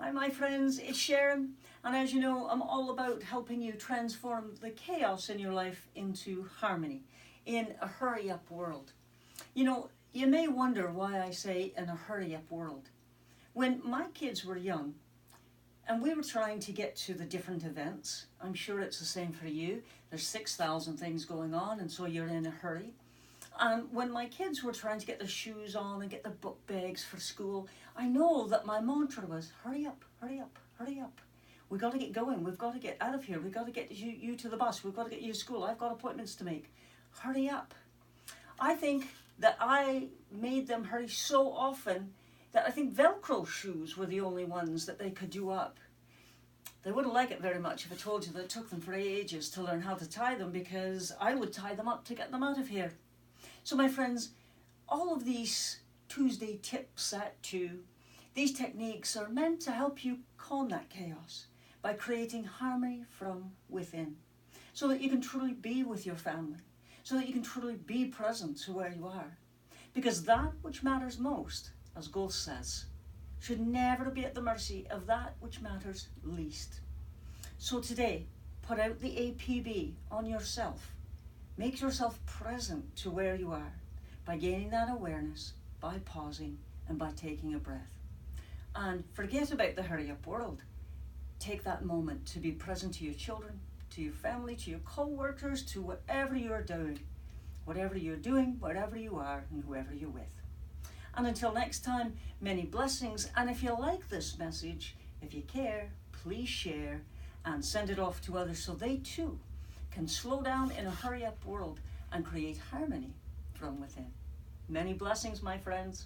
Hi my friends, it's Sharon, and as you know, I'm all about helping you transform the chaos in your life into harmony in a hurry-up world. You know, you may wonder why I say in a hurry-up world. When my kids were young and we were trying to get to the different events, I'm sure it's the same for you, there's 6,000 things going on and so you're in a hurry. And when my kids were trying to get their shoes on and get their book bags for school, I know that my mantra was, hurry up, hurry up, hurry up. We've got to get going. We've got to get out of here. We've got to get you to the bus. We've got to get you to school. I've got appointments to make. Hurry up. I think that I made them hurry so often that I think Velcro shoes were the only ones that they could do up. They wouldn't like it very much if I told you that it took them for ages to learn how to tie them, because I would tie them up to get them out of here. So my friends, all of these Tuesday tips at 2, these techniques are meant to help you calm that chaos by creating harmony from within, so that you can truly be with your family, so that you can truly be present to where you are. Because that which matters most, as Goethe says, should never be at the mercy of that which matters least. So today, put out the APB on yourself. Make yourself present to where you are by gaining that awareness, by pausing and by taking a breath. And forget about the hurry-up world. Take that moment to be present to your children, to your family, to your co-workers, to whatever you're doing, wherever you are, and whoever you're with. And until next time, many blessings. And if you like this message, if you care, please share and send it off to others so they too can slow down in a hurry-up world and create harmony from within. Many blessings, my friends.